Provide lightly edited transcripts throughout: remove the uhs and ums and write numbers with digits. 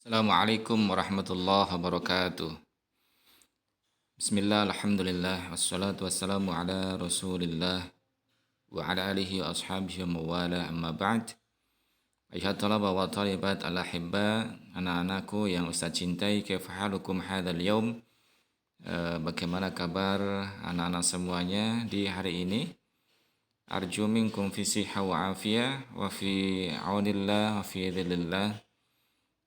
Assalamualaikum warahmatullahi wabarakatuh. Bismillah, alhamdulillah, wassalatu wassalamu ala rasulillah wa ala alihi wa ashabihi wa mawala amma ba'd. Ayuhat talaba wa talibat al-ahibba, anak-anakku yang Ustaz cintai, kaifa halukum hadzal yaum? Bagaimana kabar anak-anak semuanya di hari ini? Arju minkum fi sihha wa afiyah wa fi aunillah wa fi dhillillah.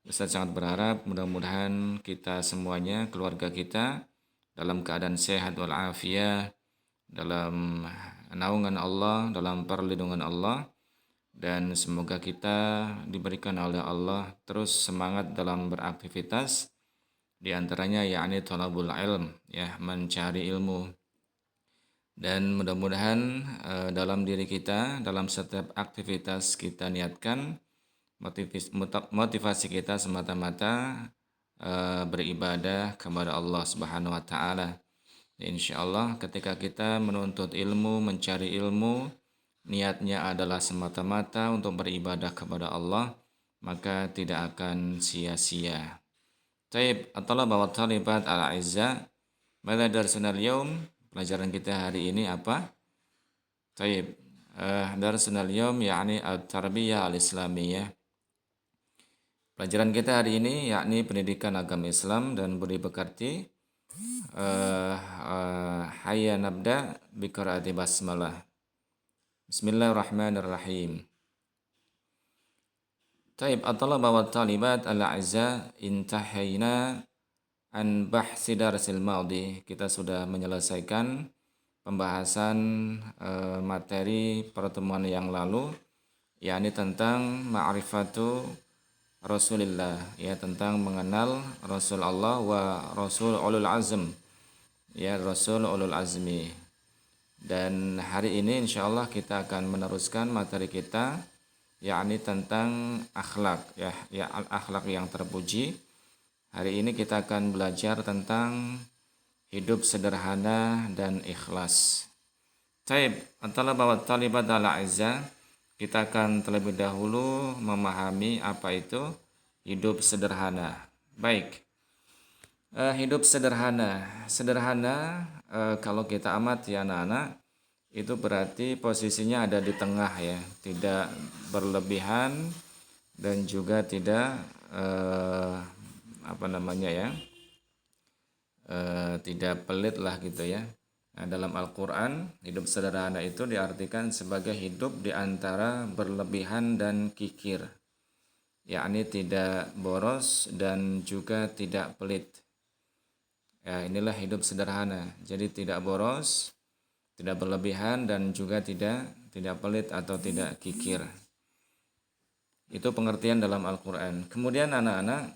Ustaz sangat berharap mudah-mudahan kita semuanya, keluarga kita dalam keadaan sehat walafiat, dalam naungan Allah, dalam perlindungan Allah, dan semoga kita diberikan oleh Allah terus semangat dalam beraktivitas, di antaranya yakni thalabul ilm, ya, mencari ilmu. Dan mudah-mudahan dalam diri kita, dalam setiap aktivitas kita niatkan motivasi kita semata-mata beribadah kepada Allah Subhanahu wa taala. Insya Allah ketika kita menuntut ilmu, mencari ilmu, niatnya adalah semata-mata untuk beribadah kepada Allah, maka tidak akan sia-sia. Taib, at-talaba wa talibat al-aizza, mada darsunal yaum? Pelajaran kita hari ini apa? Taib, darsunal yaum yakni at-tarbiyah al-islamiyah. Pelajaran kita hari ini yakni pendidikan agama Islam dan budi pekerti. Hayya nabda bi qiraati basmalah. Bismillahirrahmanirrahim. Taib, at-talaba wa talibat al-a'izza, intahayna an bahsi darsil maudi. Kita sudah menyelesaikan pembahasan materi pertemuan yang lalu, yakni tentang ma'rifatu Rasulillah, ya, tentang mengenal Rasul Allah wa Rasul ulul azm, ya, Rasul ulul azmi. Dan hari ini insyaallah kita akan meneruskan materi kita, yakni tentang akhlak, ya akhlak yang terpuji. Hari ini kita akan belajar tentang hidup sederhana dan ikhlas. Taib, at-talaba wa talibat al-a'izza. Kita akan terlebih dahulu memahami apa itu hidup sederhana. Baik, hidup sederhana. Sederhana kalau kita amati ya anak-anak, itu berarti posisinya ada di tengah, ya, tidak berlebihan dan juga tidak tidak pelit lah gitu ya. Nah, dalam Al-Quran, hidup sederhana itu diartikan sebagai hidup di antara berlebihan dan kikir, yakni tidak boros dan juga tidak pelit. Ya, inilah hidup sederhana. Jadi tidak boros, tidak berlebihan dan juga tidak pelit atau tidak kikir. Itu pengertian dalam Al-Quran. Kemudian anak-anak,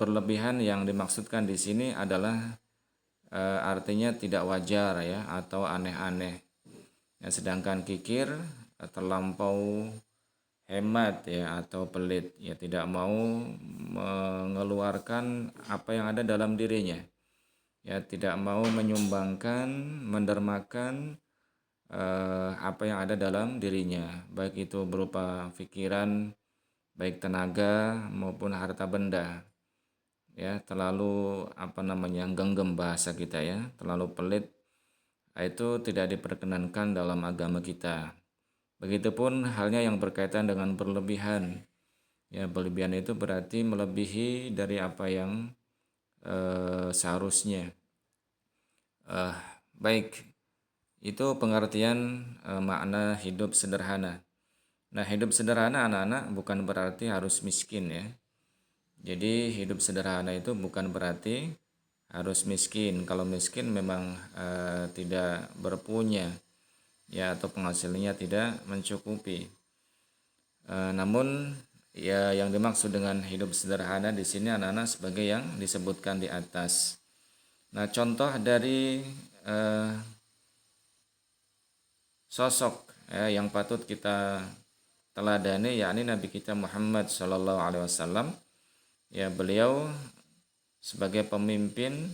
berlebihan yang dimaksudkan di sini adalah artinya tidak wajar, ya, atau aneh-aneh. Ya, sedangkan kikir terlampau hemat, ya, atau pelit, ya, tidak mau mengeluarkan apa yang ada dalam dirinya, ya, tidak mau menyumbangkan, mendermakan apa yang ada dalam dirinya, baik itu berupa pikiran, baik tenaga maupun harta benda. Ya, terlalu genggam bahasa kita, ya, terlalu pelit, itu tidak diperkenankan dalam agama kita. Begitupun halnya yang berkaitan dengan berlebihan. Ya, berlebihan itu berarti melebihi dari apa yang seharusnya. Baik, itu pengertian makna hidup sederhana. Nah, hidup sederhana anak-anak bukan berarti harus miskin, ya. Jadi hidup sederhana itu bukan berarti harus miskin. Kalau miskin memang tidak berpunya, ya, atau penghasilannya tidak mencukupi. Namun ya yang dimaksud dengan hidup sederhana di sini anak-anak sebagai yang disebutkan di atas. Nah, contoh dari sosok, ya, yang patut kita teladani yakni Nabi kita Muhammad SAW. Ya, beliau sebagai pemimpin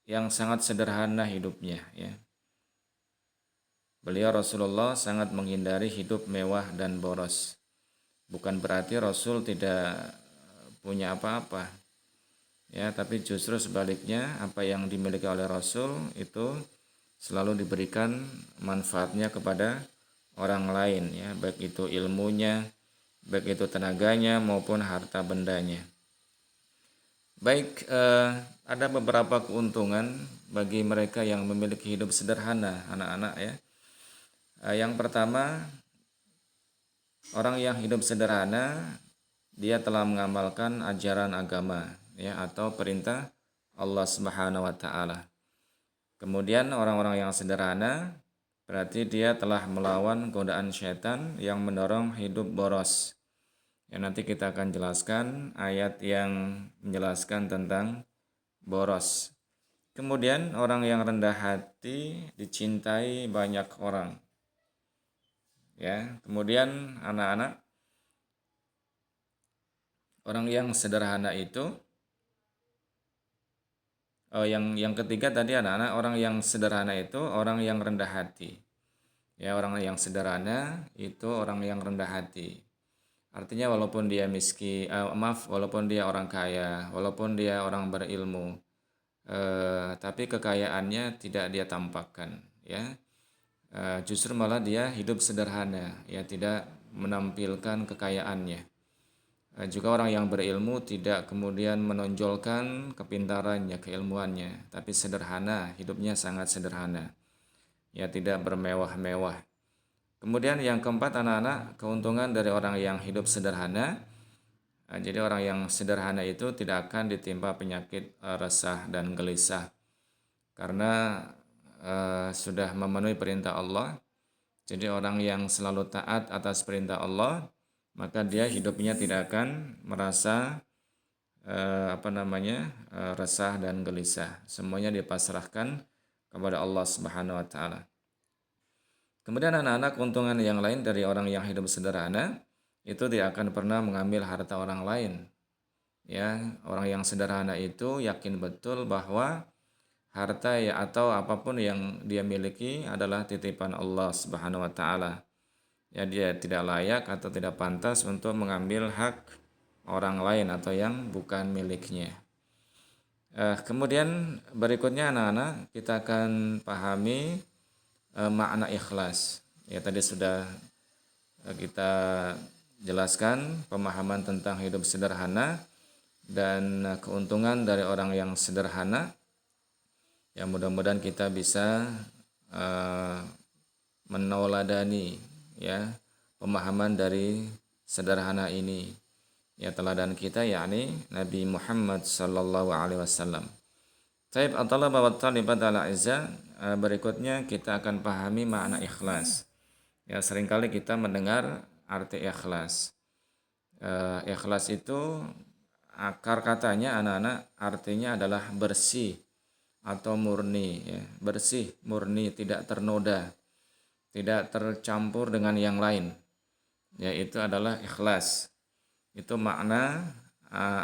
yang sangat sederhana hidupnya, ya. Beliau Rasulullah sangat menghindari hidup mewah dan boros. Bukan berarti Rasul tidak punya apa-apa, ya, tapi justru sebaliknya apa yang dimiliki oleh Rasul itu selalu diberikan manfaatnya kepada orang lain, ya, baik itu ilmunya, baik itu tenaganya maupun harta bendanya. Baik, ada beberapa keuntungan bagi mereka yang memiliki hidup sederhana, anak-anak, ya. Yang pertama, orang yang hidup sederhana dia telah mengamalkan ajaran agama, ya, atau perintah Allah Subhanahu wa taala. Kemudian orang-orang yang sederhana berarti dia telah melawan godaan syaitan yang mendorong hidup boros. Ya, nanti kita akan jelaskan ayat yang menjelaskan tentang boros. Kemudian orang yang rendah hati dicintai banyak orang. Ya, kemudian anak-anak, orang yang sederhana itu, yang ketiga tadi anak-anak, orang yang sederhana itu orang yang rendah hati. Ya, orang yang sederhana itu orang yang rendah hati. Artinya walaupun dia miskin, walaupun dia orang kaya, walaupun dia orang berilmu, tapi kekayaannya tidak dia tampakkan, ya. Justru malah dia hidup sederhana, ya, tidak menampilkan kekayaannya. Juga orang yang berilmu tidak kemudian menonjolkan kepintarannya, keilmuannya, tapi sederhana, hidupnya sangat sederhana, ya, tidak bermewah-mewah. Kemudian yang keempat anak-anak, keuntungan dari orang yang hidup sederhana. Jadi orang yang sederhana itu tidak akan ditimpa penyakit resah dan gelisah karena sudah memenuhi perintah Allah. Jadi orang yang selalu taat atas perintah Allah, maka dia hidupnya tidak akan merasa resah dan gelisah. Semuanya dipasrahkan kepada Allah Subhanahu wa taala. Kemudian anak-anak, keuntungan yang lain dari orang yang hidup sederhana itu tidak akan pernah mengambil harta orang lain. Ya, orang yang sederhana itu yakin betul bahwa harta, ya, atau apapun yang dia miliki adalah titipan Allah Subhanahu wa taala. Ya, dia tidak layak atau tidak pantas untuk mengambil hak orang lain atau yang bukan miliknya. Kemudian berikutnya anak-anak, kita akan pahami makna ikhlas. Ya, tadi sudah kita jelaskan pemahaman tentang hidup sederhana dan keuntungan dari orang yang sederhana. Ya, mudah-mudahan kita bisa menauladani, ya, pemahaman dari sederhana ini. Ya, teladan kita yakni Nabi Muhammad sallallahu alaihi wasallam. Taib at-talaba wa talibat ala izza. Berikutnya kita akan pahami makna ikhlas. Ya, seringkali kita mendengar arti ikhlas. Ikhlas itu akar katanya anak-anak artinya adalah bersih atau murni, ya. Bersih, murni, tidak ternoda, tidak tercampur dengan yang lain. Yaitu adalah ikhlas. Itu makna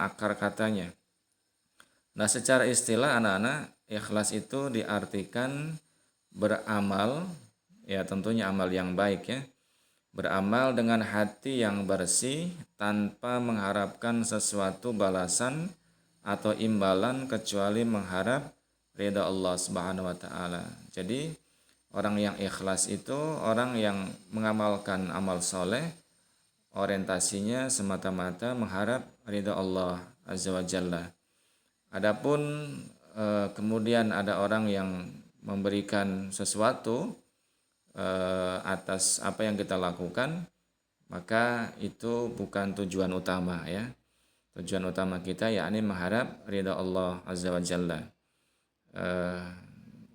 akar katanya. Nah, secara istilah anak-anak, ikhlas itu diartikan beramal, ya, tentunya amal yang baik, ya. Beramal dengan hati yang bersih tanpa mengharapkan sesuatu balasan atau imbalan kecuali mengharap ridha Allah Subhanahu wa taala. Jadi, orang yang ikhlas itu orang yang mengamalkan amal soleh, orientasinya semata-mata mengharap ridha Allah Azza wa Jalla. Adapun kemudian ada orang yang memberikan sesuatu atas apa yang kita lakukan, maka itu bukan tujuan utama, ya. Tujuan utama kita yakni mengharap ridha Allah Azza wa Jalla.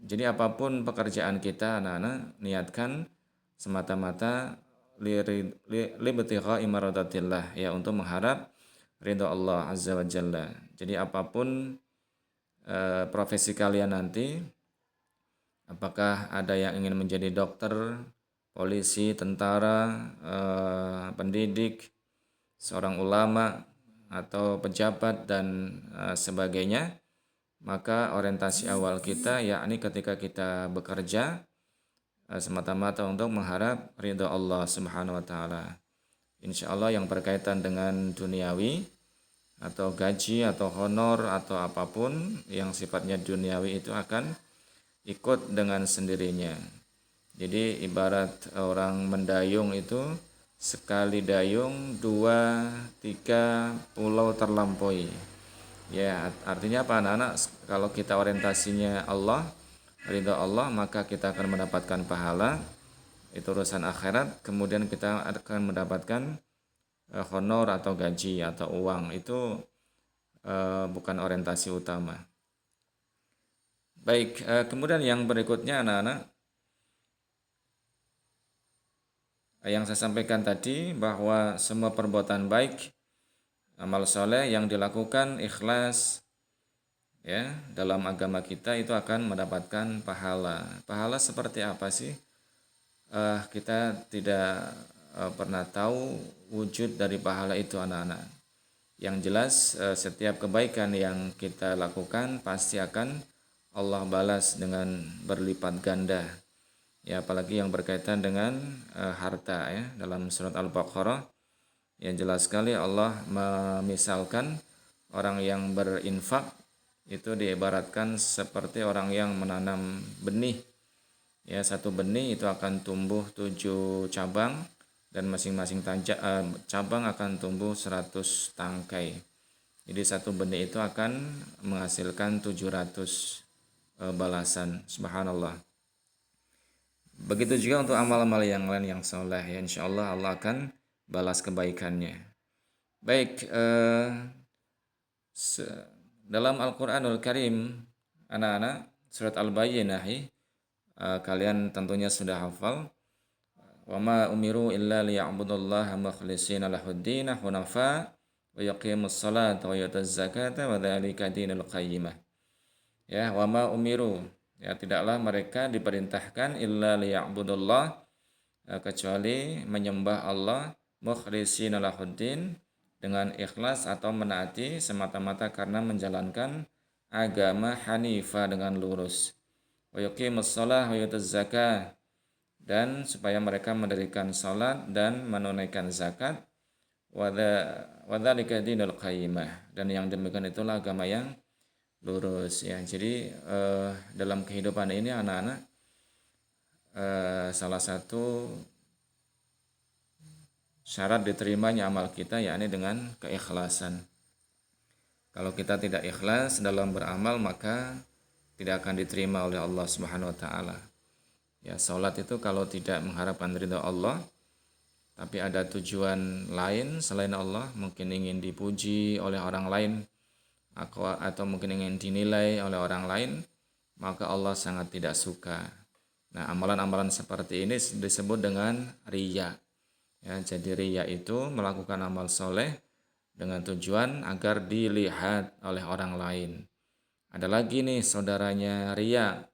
Jadi apapun pekerjaan kita anak-anak, niatkan semata-mata libtigha imradatillah, ya, untuk mengharap ridha Allah Azza wa Jalla. Jadi apapun profesi kalian nanti, apakah ada yang ingin menjadi dokter, polisi, tentara, pendidik, seorang ulama, atau pejabat dan sebagainya, maka orientasi awal kita yakni ketika kita bekerja semata-mata untuk mengharap ridha Allah Subhanahu wa taala. insya Allah yang berkaitan dengan duniawi atau gaji atau honor atau apapun yang sifatnya duniawi itu akan ikut dengan sendirinya. Jadi ibarat orang mendayung itu sekali dayung 2-3 pulau terlampaui. Ya, artinya apa anak-anak? Kalau kita orientasinya Allah, ridha Allah, maka kita akan mendapatkan pahala. Itu urusan akhirat. Kemudian kita akan mendapatkan honor atau gaji atau uang. Itu bukan orientasi utama. Baik, kemudian yang berikutnya anak-anak, yang saya sampaikan tadi bahwa semua perbuatan baik, amal soleh yang dilakukan ikhlas ya dalam agama kita itu akan mendapatkan pahala. Pahala seperti apa sih? Kita tidak pernah tahu wujud dari pahala itu anak-anak. Yang jelas setiap kebaikan yang kita lakukan pasti akan Allah balas dengan berlipat ganda. Ya, apalagi yang berkaitan dengan harta ya. Dalam surat Al-Baqarah yang jelas sekali Allah memisalkan orang yang berinfak itu diibaratkan seperti orang yang menanam benih. Ya, satu benih itu akan tumbuh 7 cabang dan masing-masing cabang akan tumbuh 100 tangkai. Jadi satu benih itu akan menghasilkan 700 balasan. Subhanallah. Begitu juga untuk amal-amal yang lain yang soleh ya, insya Allah Allah akan balas kebaikannya. Baik, dalam Al-Quranul Karim anak-anak surat Al-Bayyinah kalian tentunya sudah hafal. Wa ma umiru illa liya'budullaha mukhlishina lahuddin hunafa wa yuqimus salata wa yutuz zakata wa dzalika dinul qayyimah. Ya, wa ma umiru, ya tidaklah mereka diperintahkan illa liya'budullah kecuali menyembah Allah mukhlishina lahuddin dengan ikhlas atau menaati semata-mata karena menjalankan agama hanifah dengan lurus. Wa yuqimus shalah wa yutuz zakah, dan supaya mereka mendirikan salat dan menunaikan zakat. Wa dzalika dinul qayyimah, dan yang demikian itulah agama yang lurus ya. Jadi dalam kehidupan ini anak-anak salah satu syarat diterimanya amal kita yakni dengan keikhlasan. Kalau kita tidak ikhlas dalam beramal maka tidak akan diterima oleh Allah Subhanahu wa taala. Ya, salat itu kalau tidak mengharapkan ridha Allah tapi ada tujuan lain selain Allah, mungkin ingin dipuji oleh orang lain atau mungkin ingin dinilai oleh orang lain, maka Allah sangat tidak suka. Nah, amalan-amalan seperti ini disebut dengan riya. Ya, jadi riya itu melakukan amal soleh dengan tujuan agar dilihat oleh orang lain. Ada lagi nih saudaranya riya,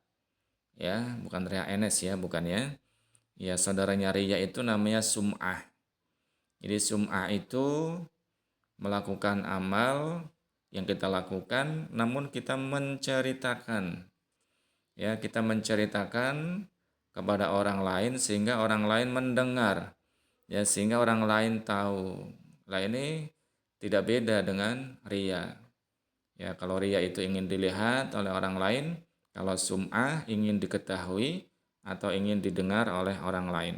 ya bukan riya NS ya, bukan ya. Ya, saudaranya riya itu namanya sum'ah. Jadi sum'ah itu melakukan amal yang kita lakukan, namun kita menceritakan. Ya, kita menceritakan kepada orang lain sehingga orang lain mendengar. Ya, sehingga orang lain tahu. Lah ini tidak beda dengan riya. Ya, kalau riya itu ingin dilihat oleh orang lain, kalau sum'ah ingin diketahui atau ingin didengar oleh orang lain.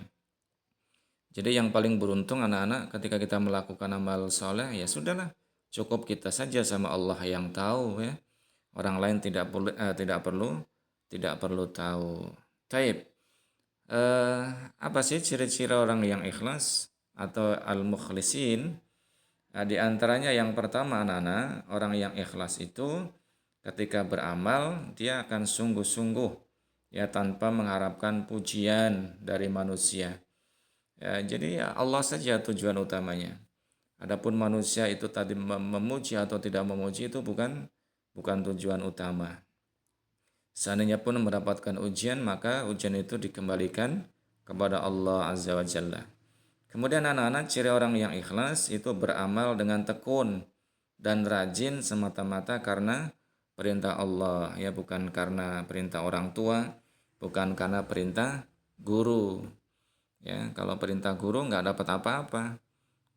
Jadi yang paling beruntung anak-anak ketika kita melakukan amal soleh, ya sudahlah, cukup kita saja sama Allah yang tahu ya. Orang lain tidak perlu tahu. Taib. Apa sih ciri-ciri orang yang ikhlas atau al-mukhlisin? Nah, di antaranya yang pertama anak-anak, orang yang ikhlas itu ketika beramal dia akan sungguh-sungguh ya tanpa mengharapkan pujian dari manusia. Ya, jadi ya Allah saja tujuan utamanya. Adapun manusia itu tadi memuji atau tidak memuji itu bukan tujuan utama. Seandainya pun mendapatkan ujian, maka ujian itu dikembalikan kepada Allah Azza wa Jalla. Kemudian anak-anak, ciri orang yang ikhlas itu beramal dengan tekun dan rajin semata-mata karena perintah Allah, ya bukan karena perintah orang tua, bukan karena perintah guru. Ya, kalau perintah guru nggak dapat apa-apa.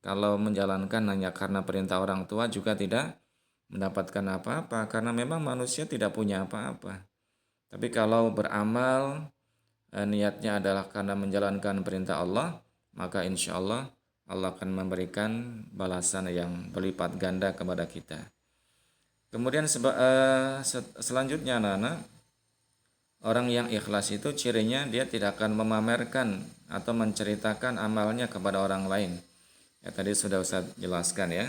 Kalau menjalankan hanya karena perintah orang tua juga tidak mendapatkan apa-apa karena memang manusia tidak punya apa-apa. Tapi kalau beramal niatnya adalah karena menjalankan perintah Allah, maka insya Allah Allah akan memberikan balasan yang berlipat ganda kepada kita. Kemudian selanjutnya anak-anak, orang yang ikhlas itu cirinya dia tidak akan memamerkan atau menceritakan amalnya kepada orang lain. Ya tadi sudah Ustaz jelaskan ya.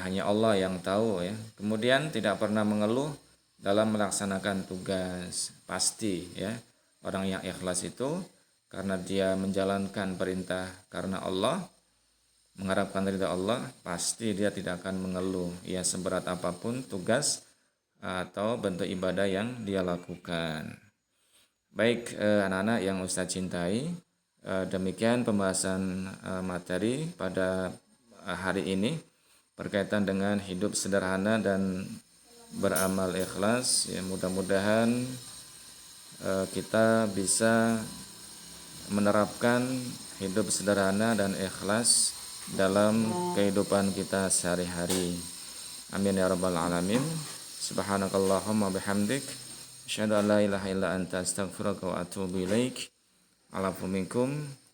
Hanya Allah yang tahu ya. Kemudian tidak pernah mengeluh dalam melaksanakan tugas. Pasti ya. Orang yang ikhlas itu karena dia menjalankan perintah karena Allah, mengharapkan ridha Allah, pasti dia tidak akan mengeluh ya seberat apapun tugas atau bentuk ibadah yang dia lakukan. Baik anak-anak yang Ustaz cintai, demikian pembahasan materi pada hari ini berkaitan dengan hidup sederhana dan beramal ikhlas. Ya, mudah-mudahan kita bisa menerapkan hidup sederhana dan ikhlas dalam kehidupan kita sehari-hari. Amin ya rabbal alamin. Subhanakallahumma bihamdik asyhadu an la ilaha illa anta astaghfiruka wa atubu ilaik. Alafu minkum.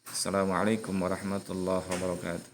Assalamualaikum warahmatullahi wabarakatuh.